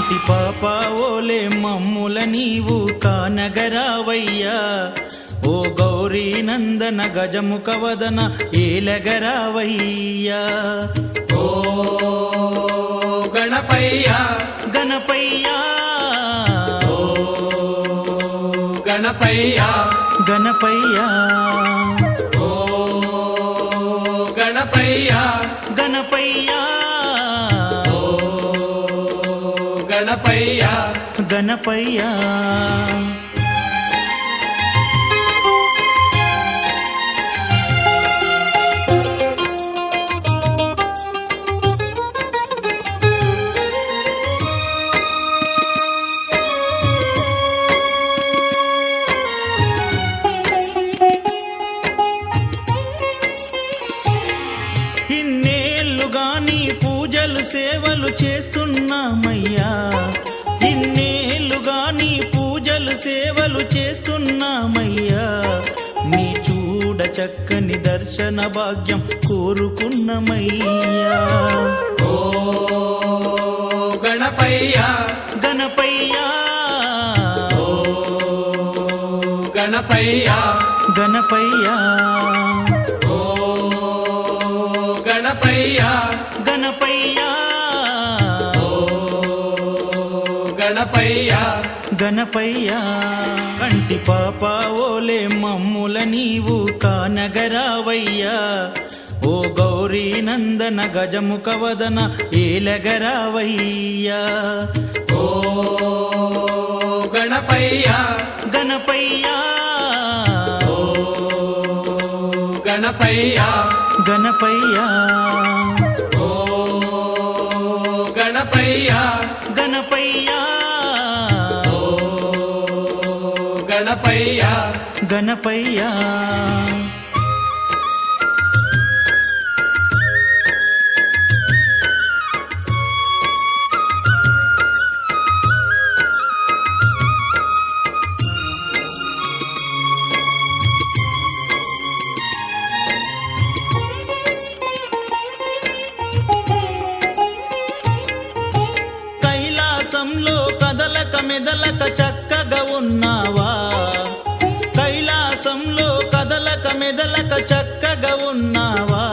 కంటి పాప ఓలే మమ్ముల నీవు కానగరావయ్యా ఓ గౌరీ నందన గజముఖ వదన ఏలగరావయ్యా ఓ గణపయ్య గణపయ్య ఓ గణపయ్య గణపయ్య ఓ గణపయ్య గణపయ్య ఓ గణపయ్య గణపయ్య ఇన్నేళ్లుగా నీ పూజలు సేవలు చేస్తున్నామయ్యా ఇన్నేళ్లుగా నీ పూజలు సేవలు చేస్తున్నామయ్యా నీ చూడ చక్కని దర్శన భాగ్యం కోరుకున్నమయ్యా ఓ గణపయ్య గణపయ్య ఓ గణపయ్య గణపయ్య ఓ గణపయ్య గణపయ్య ఓ గణపయ్య గణపయ్య కంటి పాప ఓలే మమ్ముల నీవు కానగరావయ్యా ఓ గౌరీ నందన గజముఖ వదన ఏలగరావయ్యా ఓ గణపయ్య గణపయ్య ఓ గణపయ్య గణపయ్య ఓ గణపయ్య గణపయ్య ఓ గణపయ్య గణపయ్య కైలాసంలో కదలక మెదలక చక్కగా ఉన్నావా కైలాసంలో కదలక మెదలక చక్కగా ఉన్నావా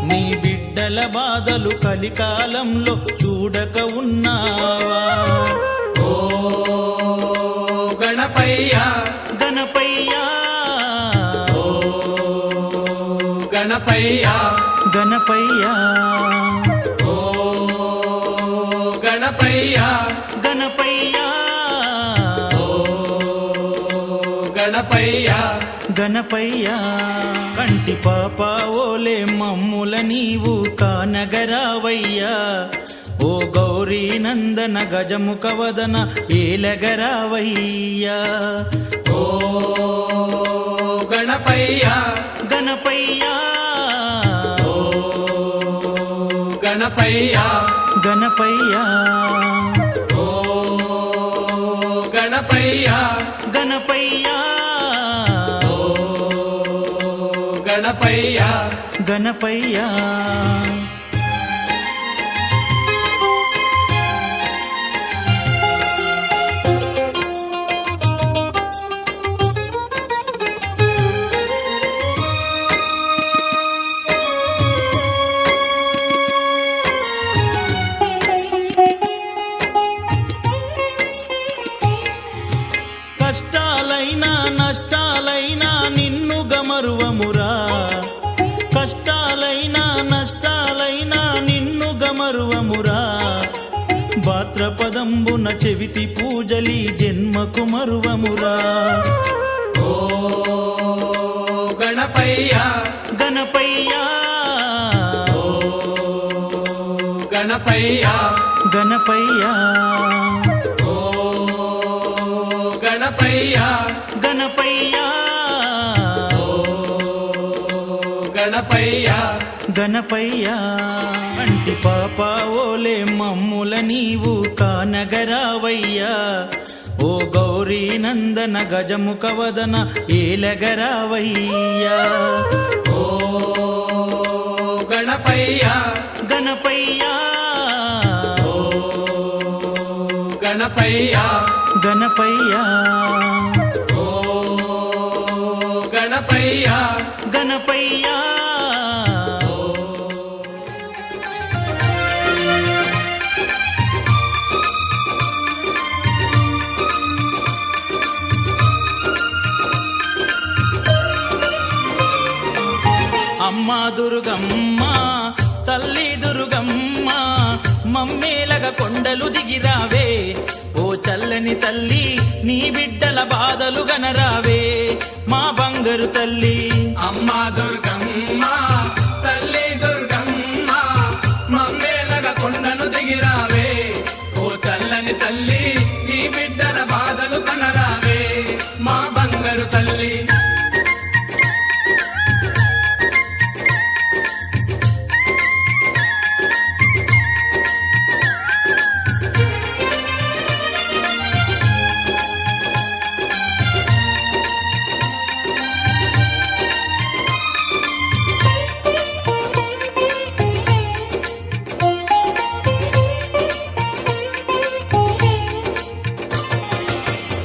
నీ బిడ్డల బాధలు కలికాలంలో చూడక ఉన్నావా ఓ గణపయ్య గణపయ్య ఓ గణపయ్య గణపయ్య ఓ గణపయ్య గణపయ్య ఓ గణపయ్య గణపయ్య కంటి పాప ఓలే మమ్ముల నీవు కానగరావయ్యా ఓ గౌరీ నందన గజముఖ వదన ఏలగరావయ్యా ఓ గణపయ్య గణపయ్య ఓ గణపయ్య గణపయ్య ఓ గణపయ్య గణపయ్య ఓ గణపయ్య గణపయ్య కష్టాలైనా నష్టాలైనా నిన్ను గమరువమురా కష్టాలైనా నష్టాలైనా నిన్ను గమరువమురా భాద్రపదంబున చెవితి పూజలి జన్మకు మరువమురా ఓ గణపయ్య గణపయ్య ఓ గణపయ్య గణపయ్య ఓ గణపయ్య గణపయ్య ఓ గణపయ్య గణపయ్య కంటి పాప ఓలే మమ్ముల నీవు కానగరావయ్యా ఓ గౌరీ నందన గజముఖ వదన ఏలగరావయ్యా ఓ గణపయ్య గణపయ్య ఓ గణపయ్య గణపయ్య ఓ గణపయ్య గణపయ్య అమ్మ దుర్గమ్మ తల్లి దుర్గమ్మ మమ్మేలగ కొండలు దిగిరావే ఓ చల్లని తల్లి నీ బిడ్డల బాధలు గనరావే మా బంగారు తల్లి అమ్మ దుర్గమ్మ తల్లి దుర్గమ్మ మమ్మేలగ కొండను దిగిరావే ఓ చల్లని తల్లి నీ బిడ్డల బాధలు కనరావే మా బంగారు తల్లి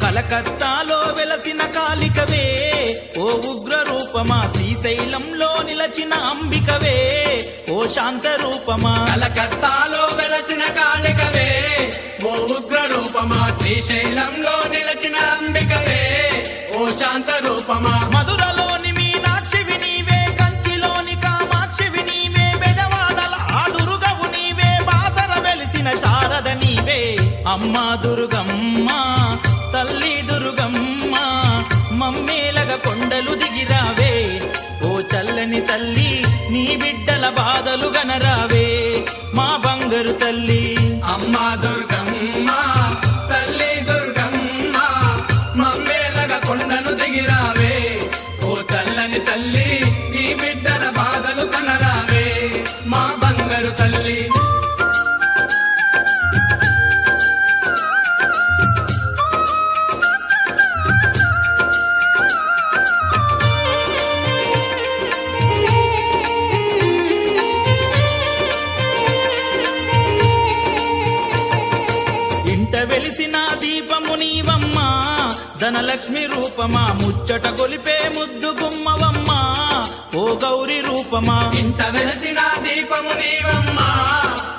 కలకత్తాలో వెలసిన కాళికవే ఓ ఉగ్ర రూపమా శ్రీశైలంలో నిలచిన అంబికవే ఓ శాంత రూపమా కలకత్తాలో వెలసిన కాళికవే ఓ ఉగ్ర రూపమా శ్రీశైలంలో నిలచిన అంబికవే ఓ శాంత రూపమా మధురలోని మీనాక్షివి నీవే కంచిలోని కామాక్షివి నీవే బెజవాడల ఆదురుగవు నీవే బాసర వెలిసిన శారద నీవే అమ్మా దుర్గమ్మ తల్లి దుర్గమ్మ మమ్మేలగ కొండలు దిగిరావే ఓ చల్లని తల్లి నీ బిడ్డల బాధలు గనరావే మా బంగారు తల్లి అమ్మ దుర్గమ్మ తల్లి దుర్గమ్మ మమ్మేలగ కొండను దిగిరావే ఓ చల్లని తల్లి నీ బిడ్డల బాధలు కనరావే మా బంగారు తల్లి ఇంట వెలిసిన దీపము నీవమ్మ ధనలక్ష్మి రూపమా ముచ్చట గొలిపే ముద్దు గుమ్మవమ్మ ఓ గౌరి రూపమా ఇంత వెలసిన దీపము నీవమ్మ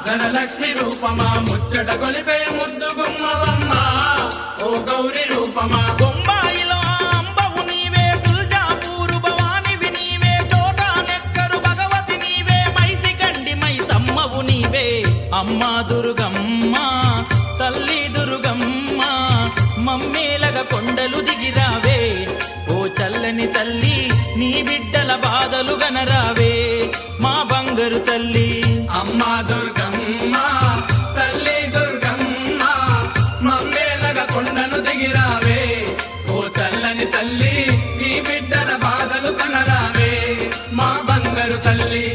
ధనలక్ష్మి రూపమా ముచ్చట కొలిపే ముద్దు గుమ్మవమ్మ ఓ గౌరి రూపమా బొంబాయిలో అంబవు నీవే తుల్జాపూరు భవానివి నీవే చోటా నెక్కరు భగవతి నీవే మైసి గండి మై తమ్మవు నీవే అమ్మా దుర్గమ్మ తల్లి దుర్గమ్మ మమ్మేలగ కొండలు దిగిరావే ఓ చల్లని తల్లి నీ బిడ్డల బాధలు గనరావే మా బంగారు తల్లి అమ్మ దుర్గమ్మ తల్లి దుర్గమ్మ మమ్మేలగ కొండను దిగిరావే ఓ చల్లని తల్లి నీ బిడ్డల బాధలు కనరావే మా బంగారు తల్లి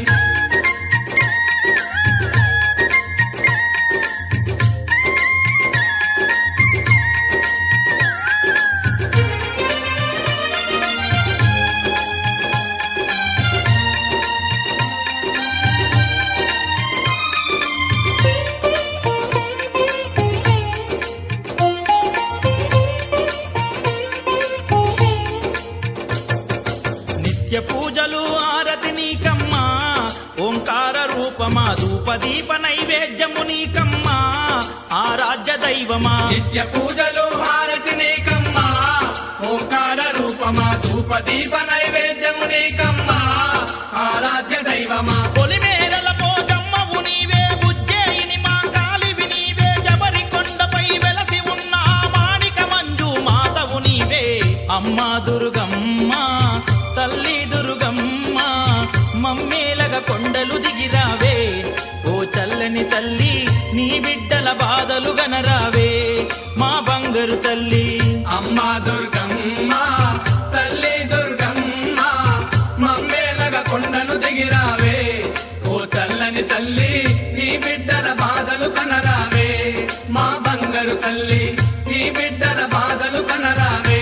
నిత్య పూజలు ఆరతి నీకమ్మా ఓంకార రూపమా ధూపదీప నైవేద్యము నీకమ్మా ఆరాధ్య దైవమా నిత్య పూజలు హారతి నీకమ్మా ఓంకార రూపమా ధూప దీప నైవేద్యము నీకమ్మా ఆరాధ్య దైవమా పొలిమేరల పోగమ్మవు నీవే ఉజ్జయిని మా కాలివి నీవే జబరి కొండపై వెలసి ఉన్న మాణిక మంజు మాతవు నీవే అమ్మా దుర్గమ్మ తల్లి దుర్గమ్మ మమ్మేలగ కొండలు దిగిరావే ఓ చల్లని తల్లి నీ బిడ్డల బాధలు గనరావే మా బంగారు తల్లి అమ్మ దుర్గమ్మ తల్లి దుర్గమ్మ మమ్మేలగ కొండను దిగిరావే ఓ చల్లని తల్లి నీ బిడ్డల బాధలు కనరావే మా బంగారు తల్లి నీ బిడ్డల బాధలు కనరావే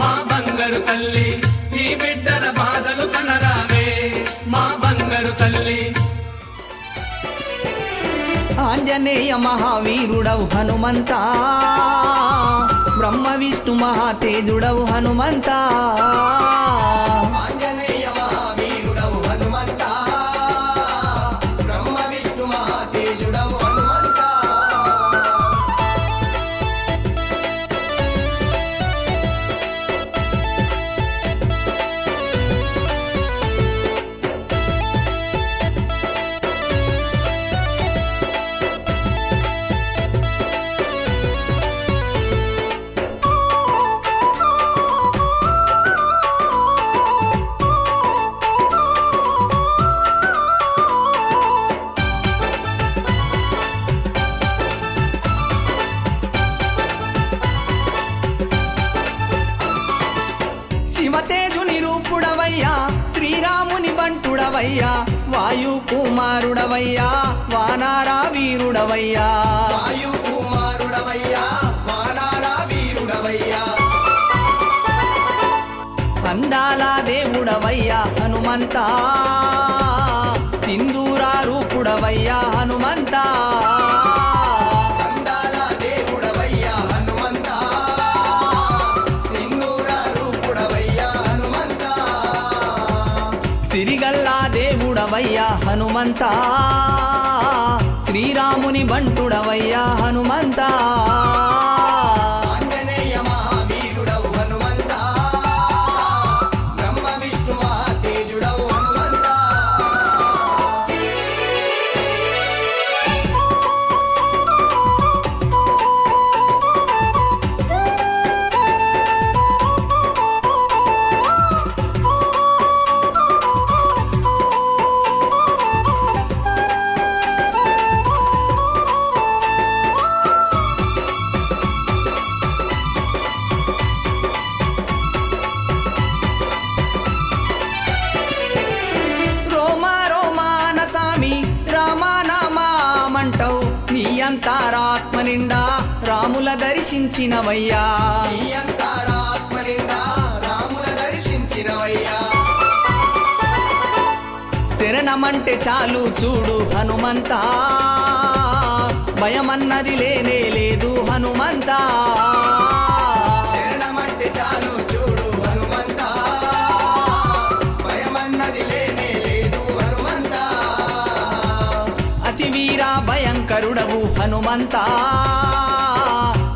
మా బంగారు తల్లి నీ బిడ్డల బాధలు కనరావే మా బంగారు తల్లి ఆంజనేయ మహావీరుడవు హనుమంతా, బ్రహ్మ విష్ణు మహాతేజుడవు హనుమంతా. ఆంజనేయ మహావీరుడవు హనుమంతా, బ్రహ్మ విష్ణు మహాతేజుడవు హనుమంతా. శివతేజుని రూపుడవయ్యా, శ్రీరాముని బంటుడవయ్యా, వాయు కుమారుడవయ్యా, వానారా వీరుడవయ్యా. వాయు కుమారుడవయ్యా, వానరా వీరుడవయ్యా. అందాల దేవుడవయ్యా హనుమంతా, సింధూరా రూపుడవయ్యా హనుమంతా. అందాల దేవుడవయ్యా హనుమంతా, సింధూర రూపుడవయ్యా హనుమంతా. సిరిగల్లా దేవుడవయ్యా హనుమంతా, శ్రీరాముని బంటుడవయ్యా హనుమంతా. ఆంజనేయ మహావీరుడవు హనుమంతా, బ్రహ్మ విష్ణు మహాతేజుడవు హనుమంతా. రోమా రోమాన సామి రామానామామంటవు, నీ అంతారాత్మ నిండా రాముల దర్శించినవయ్యా. నీ అంతరాత్మ నిండా రాముల దర్శించినవయ్యా. శరణమంటే చాలు చూడు హనుమంతా, భయమన్నది లేనే లేదు హనుమంతా. శరణమంటే చాలు చూడు హనుమంతా, భయమన్నది లేనే లేదు హనుమంతా. అతి వీర భయంకరుడవు హనుమంతా,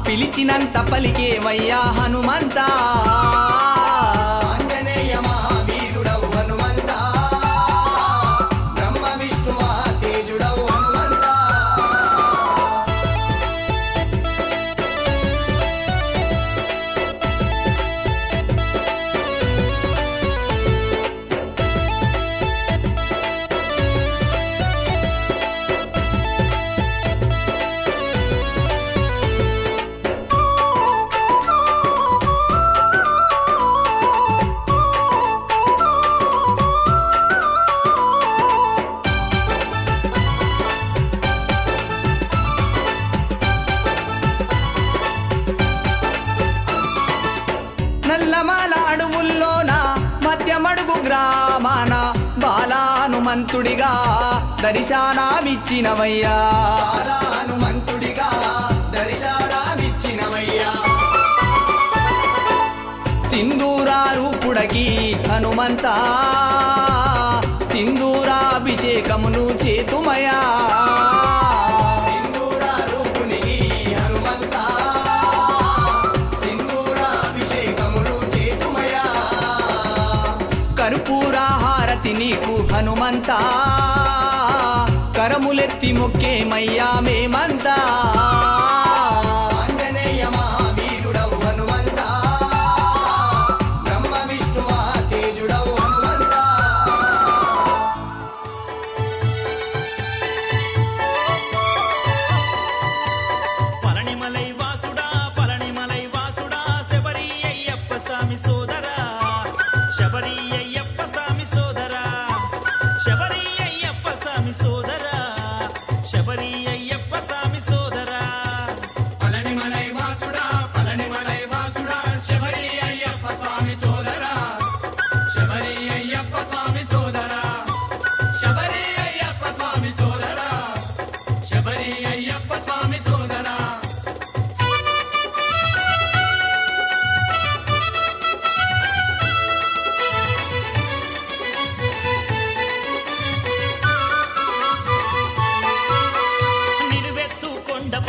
పిలిచినంత పలికేవయ్యా హనుమంతా. ఆంజనేయ మహావీరుడవు హనుమంతా, బ్రహ్మ విష్ణు మహాతేజుడవు హనుమంతా. నల్లమాల అడవుల్లోన మధ్యమడుగు గ్రామాన బాలా హనుమంతుడిగా దర్శనమిచ్చినవయ్యా. బాలా హనుమంతుడిగా దర్శనమిచ్చినవయ్యా. సింధూరా రూపుడకి హనుమంతా, సింధూరాభిషేకమును చేతుమయా. సింధూర రూపునికి హనుమంతా, సింధూరాభిషేకములు చేతుమయా. కర్పూర హారతి నీకు హనుమంతా, కరములెత్తి మొక్కేమయ్యా మేమంతా. ఆంజనేయ మహావీరుడవు హనుమంతా, బ్రహ్మ విష్ణు మహాతేజుడవు హనుమంతా. పళనిమలై వాసుడా పళనిమలై వాసుడా, శబరి అయ్యప్ప స్వామి సోదరా, శబరి అయ్యప్ప స్వామి సోదరా, శబరి అయ్యప్ప స్వామి సోదరా, శబరి అయ్యప్ప స్వామి సోదరా.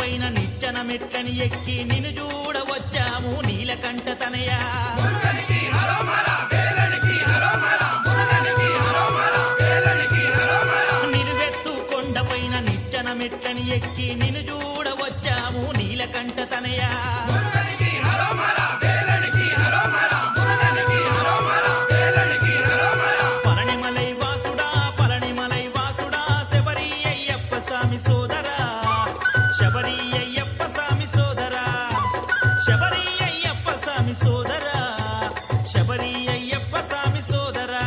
కొండపైన నిచ్చెన మెట్లని ఎక్కి నిన్ను చూడవచ్చాము నీలకంఠ తనయా మురుగనికి హరోమర వేలనికి హరోమర మురుగనికి హరోమర వేలనికి హరోమర నిలువెత్తు కొండపైన నిచ్చెన మెట్లని ఎక్కి నిన్ను చూడవచ్చాము నీలకంఠ తనయా మురుగనికి హరోమర వేలనికి హరోమర మురుగనికి హరోమర వేలనికి హరోమర పళనిమలై వాసుడా శబరి అయ్యప్ప స్వామి సోదరా శబరి అయ్యప్ప స్వామి సోదరా శబరి అయ్యప్ప స్వామి సోదరా శబరి అయ్యప్ప స్వామి సోదరా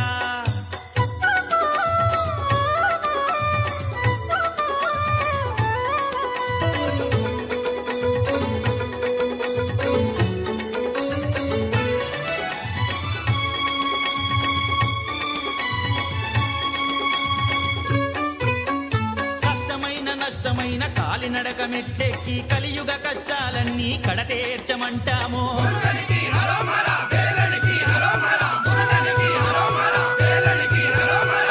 నష్టమైన కాలినడక మెట్టెక్కి కలియుగ కష్టాలన్నీ కడతేర్చమంటాము మురుగనికి హరోమర వేలనికి హరోమర మురుగనికి హరోమర వేలనికి హరోమర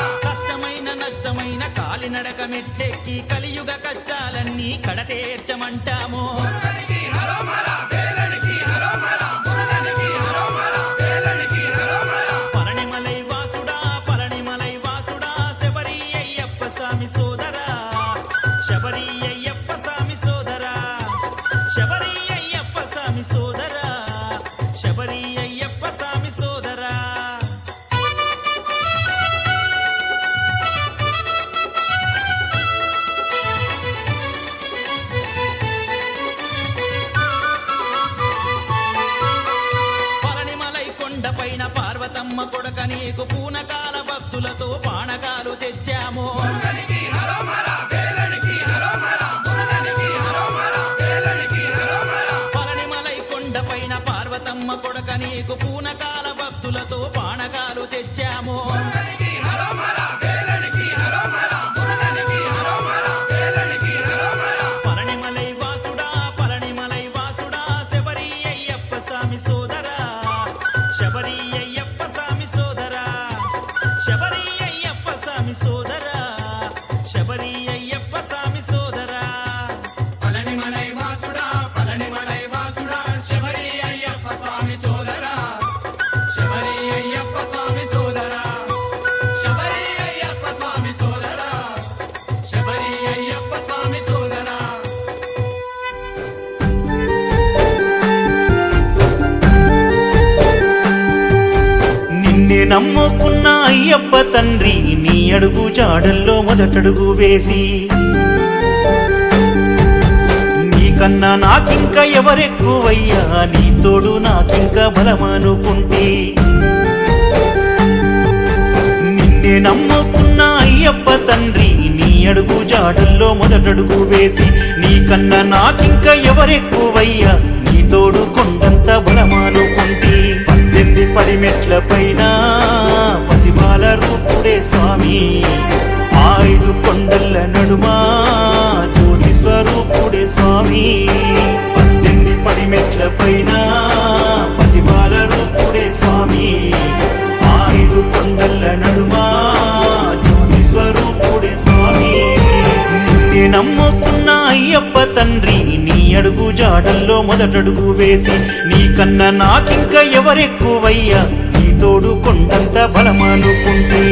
నష్టమైన కాలినడక మెట్టెక్కి కలియుగ కష్టాలన్నీ కడతేర్చమంటాము మురుగనికి హరోమర వేలనికి హరోమర మురుగనికి హరోమర వేలనికి హరోమర పళనిమలై వాసుడా శబరి అయ్యప్ప స్వామి సోదరా శబరి అయ్యప్ప స్వామి సోదరా శబరి అయ్యప్ప స్వామి సోదరా శబరి అయ్యప్ప స్వామి సోదరా పళనిమలై కొండపైన పార్వతమ్మ కొడక నీకు పూనకాల భక్తులతో పానకాలు తెచ్చాము మురుగనికి హరోమర వేలనికి హరోమర మురుగనికి హరోమర వేలనికి హరోమర పళనిమలై కొండపైన పార్వతమ్మ కొడక నీకు పూనకాల భక్తులతో పానకాలు తెచ్చాము మురుగనికి హరోమర వేలనికి హరోమర మురుగనికి హరోమర వేలనికి హరోమర పళనిమలై వాసుడా శబరి అయ్యప్ప స్వామి సోదరా శబరి అయ్యప్ప స్వామి సోదరా శబరి అయ్యప్ప స్వామి సోదరా శబరి అయ్యప్ప స్వామి సోదరా పళనిమలై వాసుడా శబరి అయ్యప్ప స్వామి సోదరా శబరి అయ్యప్ప స్వామి సోదరా శబరి అయ్యప్ప స్వామి సోదరా శబరి అయ్యప్ప స్వామి సోదరా నిన్నే నమ్ముకున్న అయ్యప్ప తండ్రి నీ అడుగు జాడల్లో మొదటడుగు వేసి నీకన్నా నాకింక ఎవరెక్కువయ్యా నీ తోడు నాకింక బలమనుకుంటే నిన్నే నమ్ముకున్న అయ్యప్ప తండ్రి నీ అడుగు జాడల్లో మొదటడుగు వేసి నీకన్నా నాకింక ఎవరెక్కువయ్యా నీ తోడు కొండంత బలమనుకుంటే 18 మెట్ల పైన పసిబాల రూపుడే స్వామి 5 కొండల నడుమా జ్యోతి స్వరూపుడే స్వామి 18 మెట్ల పైన పసిబాల రూపుడే స్వామి 5 కొండల నడుమా జ్యోతి స్వరూపుడే స్వామి నిన్నే నమ్ముకున్న అయ్యప్ప తండ్రి నీ అడుగు జాడల్లో మొదటడుగు వేసి నీకన్నా నాకింక ఎవరెక్కువయ్యా నీ తోడు కొండంత బలమనుకుంటే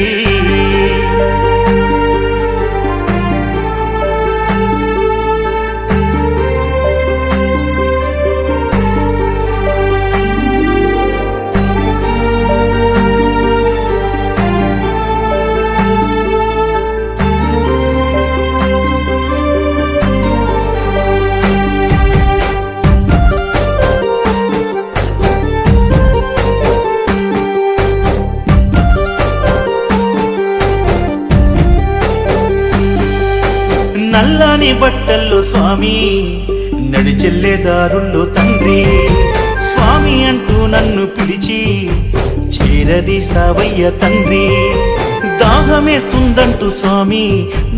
నల్లని బట్టల్లో స్వామి నడిచెల్లే దారుల్లో తండ్రి స్వామి అంటూ నన్ను పిలిచి చేరదీస్తావయ్య తండ్రి దాహమేస్తుందంటూ స్వామి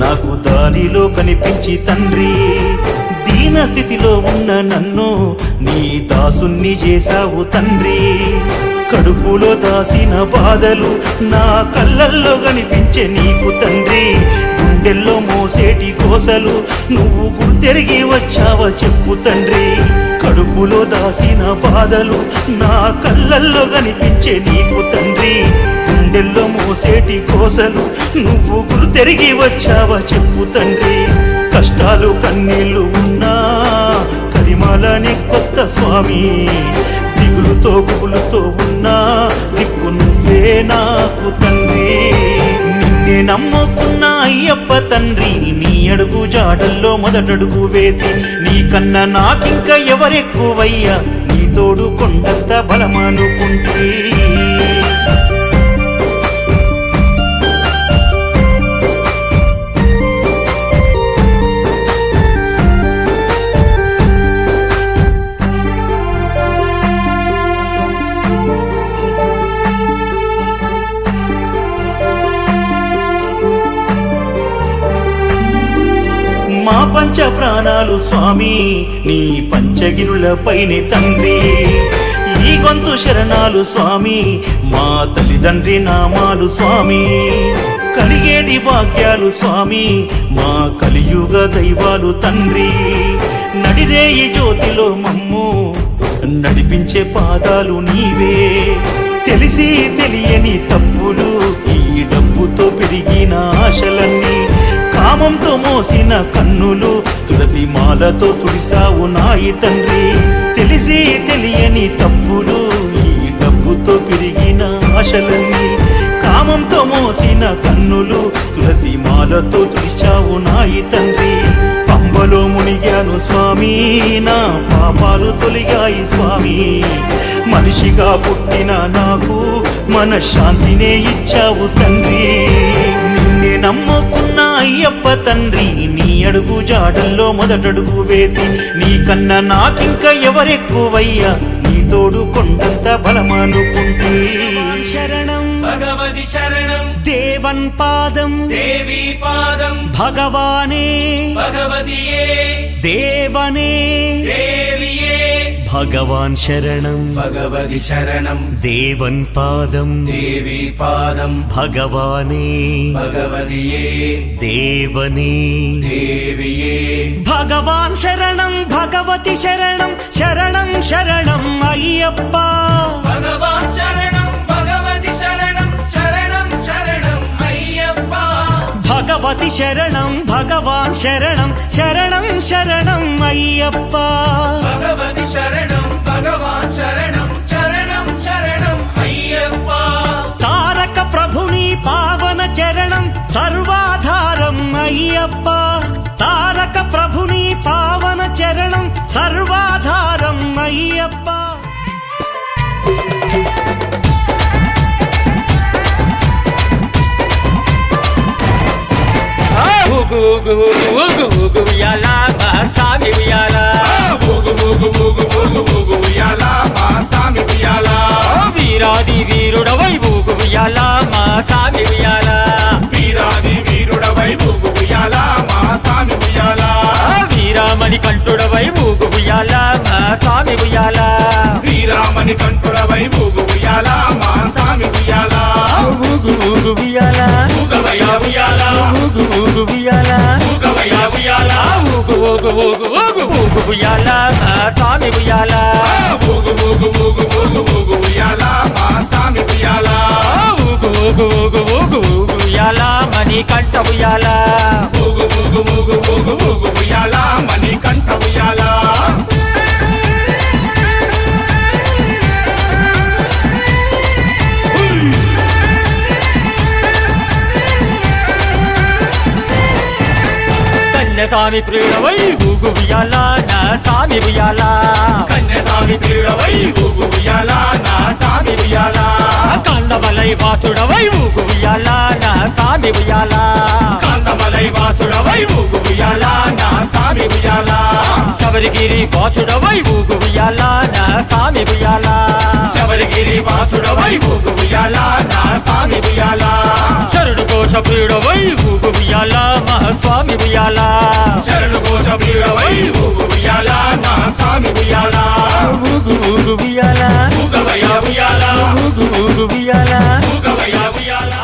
నాకు దారిలో కనిపించి తండ్రి దీన స్థితిలో ఉన్న నన్ను నీ దాసుని చేశావు తండ్రి కడుపులో దాసిన బాధలు నా కళ్ళల్లో కనిపించే నీకు తండ్రి గుండెల్లో మోసేటి కోసలు నువ్వు గుర్తెరిగి వచ్చావా చెప్పు తండ్రి. కడుపులో దాసిన బాధలు నా కళ్ళల్లో కనిపించే నీకు తండ్రి. గుండెల్లో మోసేటి కోసలు నువ్వు గుర్తెరిగి వచ్చావా చెప్పు తండ్రి. కష్టాలు కన్నీళ్లు ఉన్నా కరిమాల నెక్కొస్తా స్వామి. దిగులుతో గుబులుతో ఉన్నా దిక్కు నువ్వే నాకు తండ్రి. నిన్నే నమ్ముకున్న అయ్యప్ప తండ్రి, నీ అడుగు జాడల్లో మొదటడుగు వేసి నీకన్నా నాకింక ఎవరెక్కువయ్యా, నీ తోడు కొండంత బలమనుకుంటే. మా పంచ ప్రాణాలు స్వామి నీ పంచగిరులపైనే తండ్రి. ఈ గొంతు శరణాలు స్వామి, మా తల్లిదండ్రి నామాలు స్వామి. కలిగేటి భాగ్యాలు స్వామి, మా కలియుగ దైవాలు తండ్రి. నడిరేయి జ్యోతిలో మమ్ము నడిపించే పాదాలు నీవే. తెలిసి తెలియని తప్పులు, ఈ డబ్బుతో పెరిగిన ఆశలన్నీ, కామంతో మోసిన కన్నులు తులసి మాలతో తుడిసావు నాయి తండ్రి. తెలిసి తెలియని తప్పులు, ఈ డబ్బుతో పెరిగిన ఆశలన్నీ, కామంతో మోసిన కన్నులు తులసి మాలతో తుడిచావు నాయి తండ్రి. పంబలో మునిగాను స్వామి, నా పాపాలు తొలిగాయి స్వామి. మనిషిగా పుట్టిన నాకు మనశ్శాంతినే ఇచ్చావు తండ్రి. నిన్నే నమ్ముకున్న అయ్యప్ప తండ్రి, నీ అడుగు జాడల్లో మొదటడుగు వేసి నీకన్నా నాకింక ఎవరెక్కువయ్యా, నీ తోడు కొండంత బలమనుకుంటే. శరణం భగవతి శరణం దేవన్ పాదం దేవి పాదం భగవానే భగవతియే దేవనే దేవియే భగవాన్ శరణం భగవతి శరణం దేవన్ పాదం దేవి పాదం భగవానే భగవతియే దేవనే దేవియే భగవాన్ శరణం భగవతి శరణం శరణం శరణం అయ్యప్ప భగవాన్ శరణం భగవతి శరణం శరణం శరణం అయ్యప్ప భగవతి శరణం భగవాన్ శరణం శరణం శరణం అయ్యప్ప భగవతి శరణం భగవాన్ శరణం శరణం శరణం అయ్యప్ప తారక ప్రభుని పావన చరణం సర్వాధారం అయ్యప్ప తారక ప్రభుని పావన చరణం సర్వాధారం అయ్యప్ప ఉయ్యాల మా సామి ఉయ్యాల ఉయ్యాల మా సామి ఉయ్యాల వీరాది వీరుడవై ఊగు ఉయ్యాల మా సామి ఉయ్యాల వీరాది వీరుడవై ఊగు ఉయ్యాల మా సామి ఉయ్యాల వీరామణి కంఠుడవై ఊగు ఉయ్యాల మా సామి ఉయ్యాల వీరామణి కంఠుడవై ఊగు ఉయ్యాల మా సామి ఉయ్యాల ఊగు ఊగు ఉయ్యాల ఊగవయ్యా ఉయ్యాల ఊగు ఊగు ఉయ్యాల ఊగవయ్యా ఉయ్యాల ఊగు ఊగు ఊగు ఊగు ఊగు ఉయ్యాల మా సామి ఉయ్యాల ఊగు ఊగు ఊగు ఊగు ఊగు ఉయ్యాల మా సామి ఉయ్యాల ఊగు ఊగు ఊగు ఊగు ఊగు ఉయ్యాల మణి కంఠ ఉయ్యాల ఊగు ఊగు ఊగు ఊగు ఊగు ఉయ్యాల మణి కంఠ ఉయ్యాల కన్యస్వామి ప్రియుడవై ఊగు ఉయ్యాల నా సామి ఉయ్యాల కన్యస్వామి ప్రియుడవై ఊగు ఉయ్యాల నా సామి ఉయ్యాల కాందమలై వాసుడవై ఊగు ఉయ్యాల నా సామి ఉయ్యాల కాందమలై వాసుడవై ఊగు ఉయ్యాల నా సామి ఉయ్యాల శబరిగిరి వాసుడవై ఊగు ఉయ్యాల నా సామి ఉయ్యాల శబరిగిరి వాసుడవై ఊగు ఉయ్యాల నా సామి ఉయ్యాల శరణు కోశ ప్రియుడవై ఊగు ఉయ్యాల మహాస్వామి ఉయ్యాల శరణు కోశ ప్రియుడవై ఊగు ఉయ్యాల నా సామి ఉయ్యాల ఊగు ఊగు ఉయ్యాల ఊగవయ్యా ఉయ్యాల ఊగు ఊగు ఉయ్యాల ఊగవయ్యా ఉయ్యాల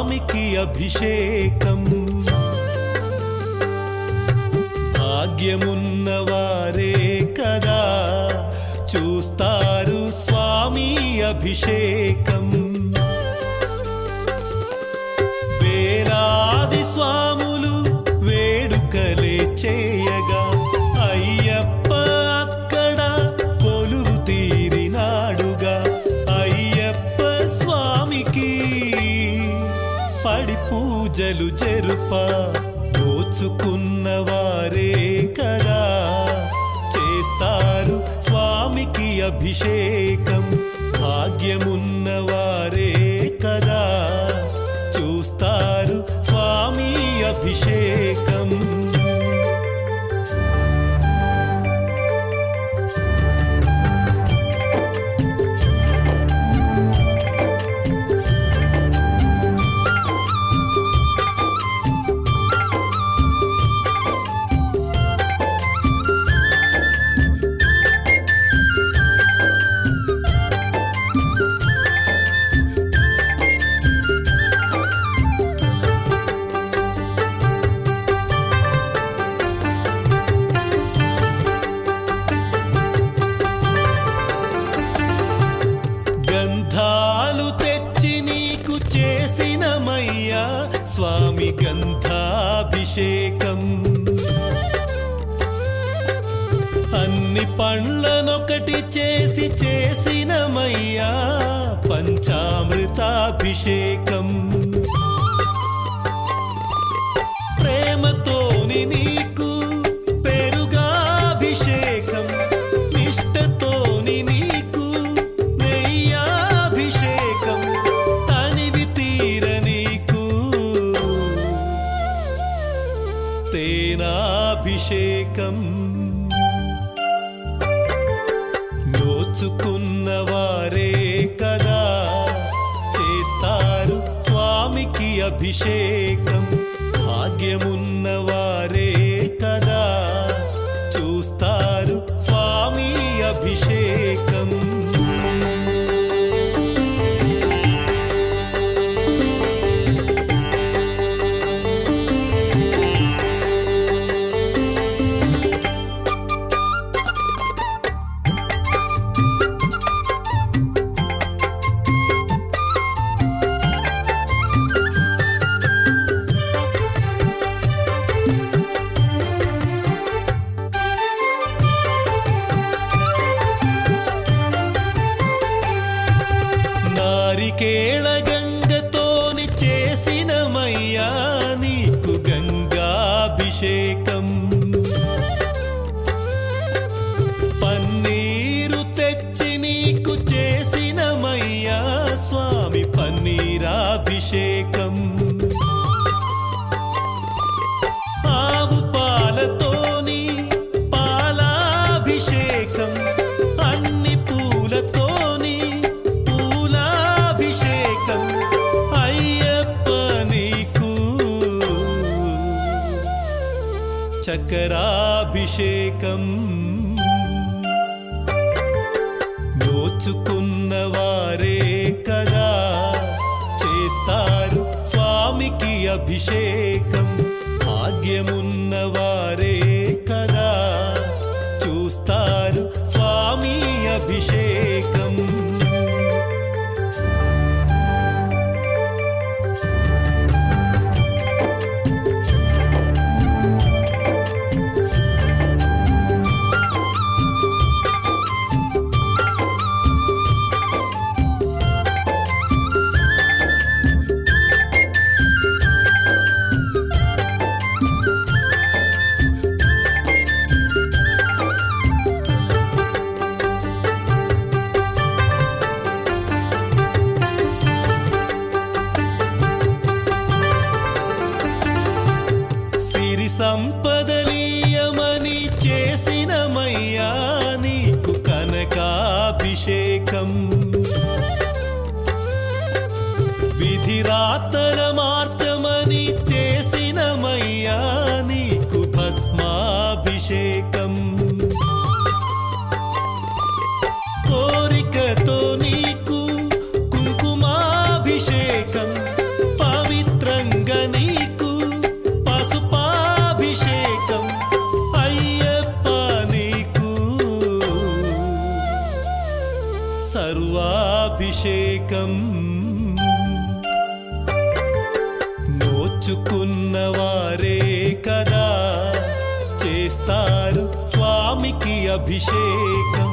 స్వామికి అభిషేకం భాగ్యమున్నవారే కదా చూస్తారు స్వామి అభిషేకం వేలాది స్వాములు వేడుకలే చేయగా అయ్యప్ప అక్కడ కొలువు తీరినాడుగా అయ్యప్ప స్వామికి పడి పూజలు జరుప దోచుకున్నవారే కదా చేస్తారు స్వామికి అభిషేకం భాగ్యమున్నవారే కదా చూస్తారు స్వామి అభిషేకం గంధాలు తెచ్చి నీకు చేసినమయ్యా స్వామి గంధాభిషేకం అన్ని పండ్లనొకటి చేసినమయ్యా పంచామృతాభిషేకం ప్రేమతోని నీకు పెరుగాభిషేకం నిష్టతోని నీకు నెయ్యాభిషేకం తనివి తీర నీకు తేనాభిషేకం నోచుకున్నవారే కదా చేస్తారు స్వామికి అభిషేకం భాగ్యమున్నవారే కదా చూస్తారు స్వామి అభిషేకం నారికేళ గంగతోని చేసినమయ్యా నీకు గంగాభిషేకం పన్నీరు తెచ్చి నీకు చేసినమయ్యా స్వామి పన్నీరాభిషేకం ఆవు పాలతోని పాలాభిషేకం అన్ని పూలతోని పూలాభిషేకం అయ్యప్ప నీకు చక్రాభిషేకం నోచుకున్నవారే కదా చేస్తారు స్వామికి అభిషేకం భాగ్యమున్నవారే కదా చూస్తారు స్వామి అభిషేకం సిరి సంపదలీయమని చేసినమయ్యా నీకు కనకాభిషేకం విధిరాతల మార్చమని చేసినమయ్యా నీకు భస్మాభిషేకం కోరికతో నీకు కుంకుమాభిషేకం పవిత్ర నీకు పసుపాభిషేకం అయ్యప్ప నీకు సర్వాభిషేకం నోచుకున్నవారే కదా చేస్తారు స్వామికి అభిషేకం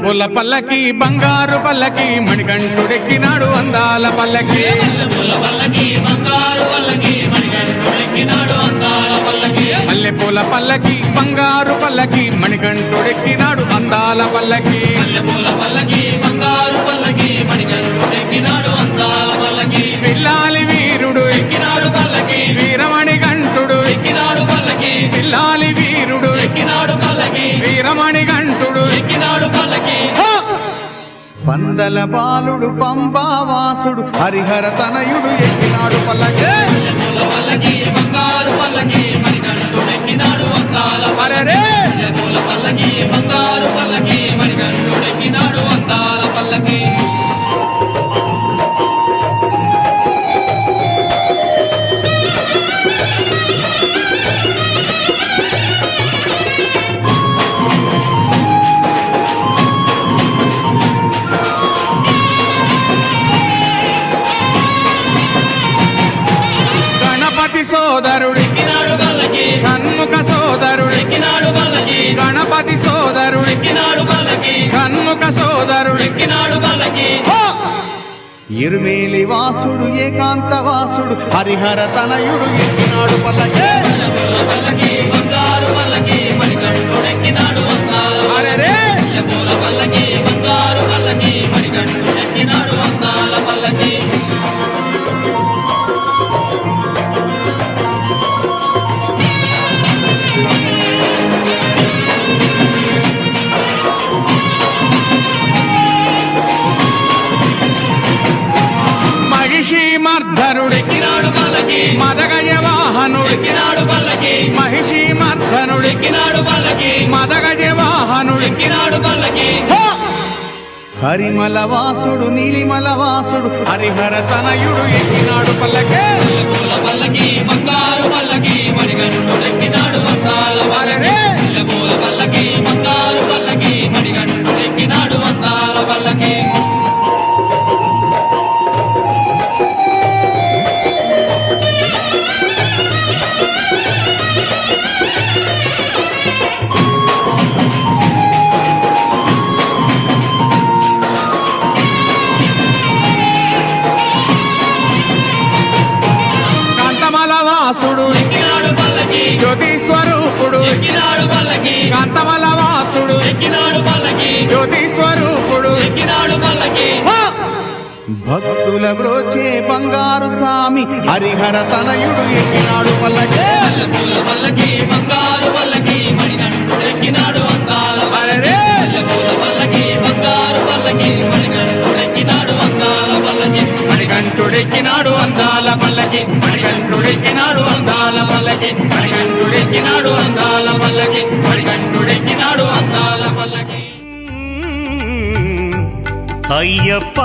పూల పల్లకి బంగారు పల్లకి మణికంఠుడెక్కినాడు అందాల పల్లకి మల్లె పూల పల్లకి బంగారు పల్లకి మణికంఠుడెక్కినాడు అందాల పల్లకి పిల్లాలి వీరుడు వీరమణి గంటుడు పిల్లాలి వీరుడు వీరమణి గంటుడు పందల బాలుడు పంబావాసుడు హరిహర తనయుడు ఎక్కినాడు పల్లకే అరెరే సోదరుడు షణ్ముఖ సోదరుడు గణపతి సోదరుడు షణ్ముఖ సోదరుడు ఇరుమేలి వాసుడు ఏకాంత వాసుడు హరిహర తనయుడు ఎక్కినాడు పల్లకే అరెరే మహిషీమర్ధనుడు మదగజ వాహనుడు మహిషీమర్ధనుడు మదగజ వాహనుడు హరిమల వాసుడు నీలిమల వాసుడు హరిహర తనయుడు ఎక్కినాడు పల్లకే అరెరే వాసుడు జ్యోతి స్వరూపుడు కాంతమల వాసుడు జ్యోతి స్వరూపుడు భక్తుల బ్రోచే బంగారు స్వామి హరిహర తనయుడు ఎక్కినాడు పల్లకే అరెరే మణికంఠుడెక్కినాడు అందాల పల్లకి మణికంఠుడెక్కినాడు అందాల పల్లకి మణికంఠుడెక్కినాడు అందాల పల్లకి మణికంఠుడెక్కినాడు అందాల పల్లకి అయ్యప్ప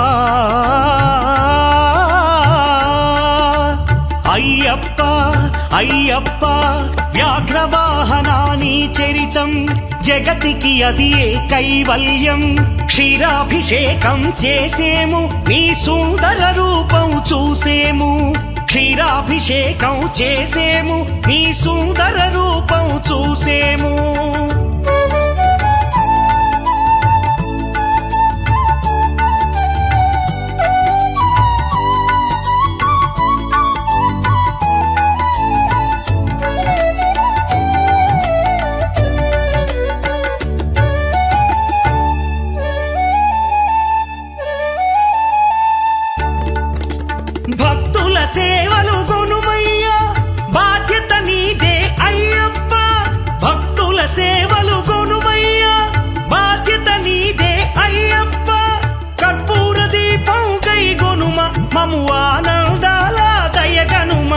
అయ్యప్ప అయ్యప్ప వ్యాఘ్రవాహనాని చరితం జగతికి అది ఏ కైవల్యం క్షీరాభిషేకం చేసేము నీ సుందర రూపం చూసేము క్షీరాభిషేకం చేసేము నీ సుందర రూపం చూసేము భక్తుల సేవలు గొనుమయ్యా బాధ్యత నీదే అయ్యప్ప భక్తుల సేవలు గొనుమయ్యా బాధ్యత నీదే అయ్యప్ప కర్పూర దీపం కై గొనుమ మము ఆనందాల దయగనుమ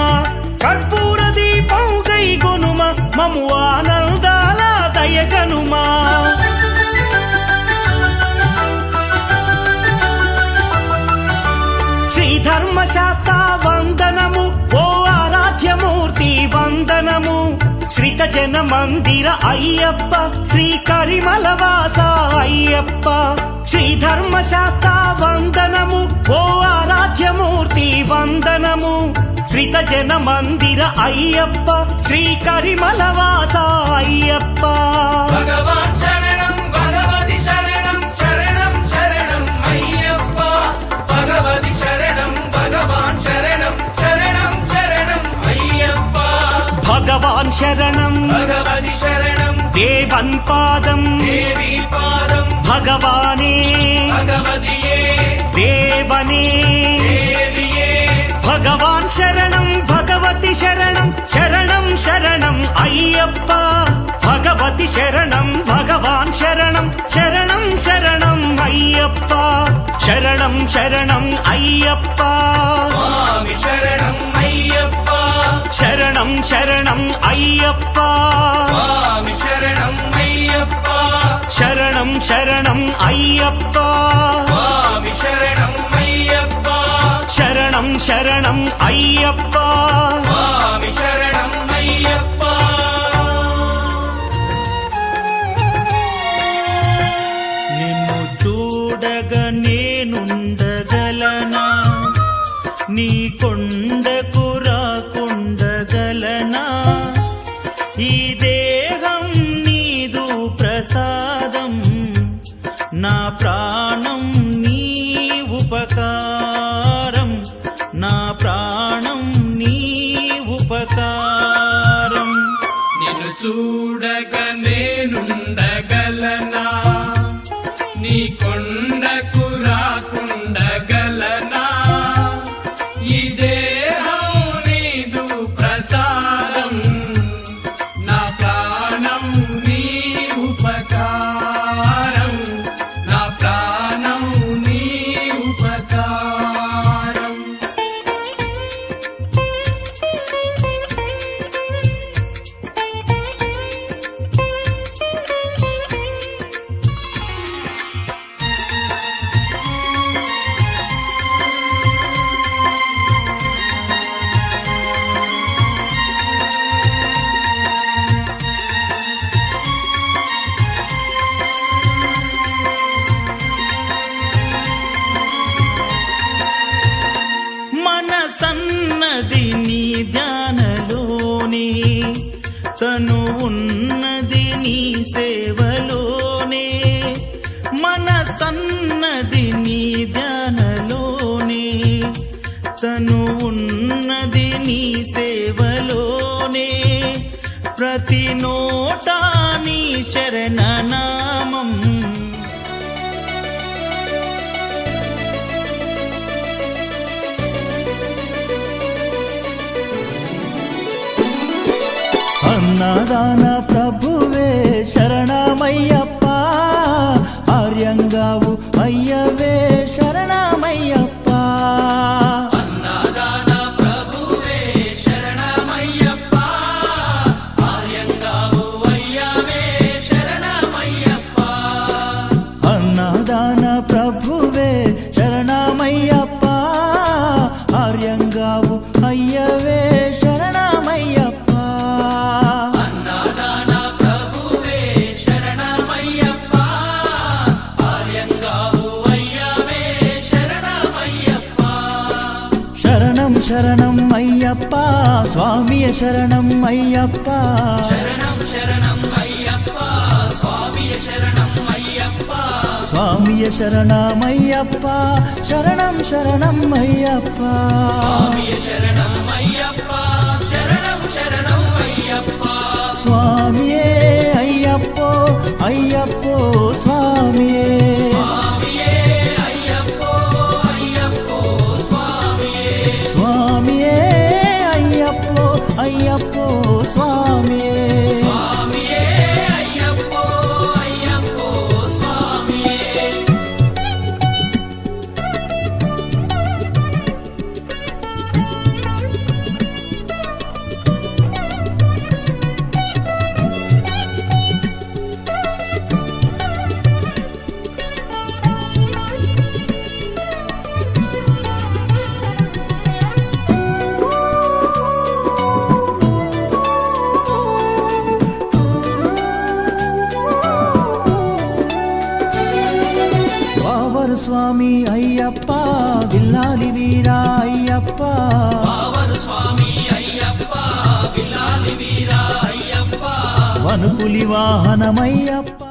కర్పూర దీపం కై గొనుమ మము ఆనందాల దయగనుమా ధర్మశాస్త్ర వందనము ఓ ఆరాధ్యమూర్తి వందనము శ్రీత జన మందిర అయ్యప్ప శ్రీ కరిమలవాస అయ్యప్ప శ్రీ ధర్మశాస్త్ర వందనము ఓ ఆరాధ్యమూర్తి వందనము శ్రీత జన మందిర అయ్యప్ప శ్రీ కరిమలవాస అయ్యప్ప భగవాన్ శరణం భగవతి శరణం శరణం శరణం అయ్యప్ప భగవతి శరణం భగవాన్ శరణం శరణం శరణం అయ్యప్ప భగవాన్ శరణం భగవతి శరణం దేవన్ పాదం దేవి పాదం భగవానే భగవతియే దేవనే దేవియే భగవాన్ శరణం భగవతి శరణం శరణం శరణం అయ్యప్ప భగవతి శరణం భగవాన్ శరణం శరణం శరణం అయ్యప్ప శరణం శరణం అయ్యప్ప స్వామి శరణం అయ్యప్ప శరణం శరణం అయ్యప్ప స్వామి శరణం అయ్యప్ప శరణం శరణం అయ్యప్ప స్వామి శరణం అయ్యప్ప శరణం శరణం అయ్యప్ప స్వామి శరణం అయ్యప్ప నిన్ను చూడగా నేనుండగలనా నీ కొండకు రాకుండగలనా ఈ దేహం నీదు ప్రసాదం నా ప్రాణం నీ ఉపకారం నా ప్రాణం నీ ఉపకారం నిన్ను చూడగా నేనుండగలనా నీ కొండకు రాకుండగలనా ఈ దేహం నీదు ప్రసాదం నా ప్రాణం నీ ఉపకారం నా ప్రాణం నీ ఉపకారం మనసన్నది నీ ధ్యానలోనే తను ఉన్నది నీ సేవలోనే మనసన్నది నీ ధ్యానలోనే తను ఉన్నది నీ సేవలోనే ప్రతి నోటా నీ శరణనామం అన్నదాన ప్రభువే శరణమయ్యప్ప ఆర్యంగావు అయ్యవే శరణమయ్యప్ప అన్నదాన ప్రభువే శరణమయ్యప్ప ఆర్యంగావు అయ్యవే శరణమయ్యప్ప అన్నదాన ప్రభువే శరణమయ్యప్ప ఆర్యంగావు అయ్యవే శరణమయ్యప్ప అన్నదాన ప్రభువే శరణమయ్యప్ప ఆర్యంగావు అయ్యవే శరణమయ్యప్ప శరణం శరణం అయ్యప్ప స్వామియ శరణం అయ్యప్ప శరణం శరణం అయ్యప్ప స్వామియ శరణం అయ్యప్ప స్వామియ శరణమయ్యప్ప శరణం శరణం అయ్యప్ప స్వామియ శరణం అయ్యప్ప శరణం శరణం అయ్యప్ప స్వామియే అయ్యప్పో అయ్యప్పో స్వామియే స్వామియే అయ్యప్పో అయ్యప్పో స్వామియే పావరు స్వామి అయ్యప్ప విల్లాలి వీరా అయ్యప్ప వనుపులి వాహనమయ్యప్ప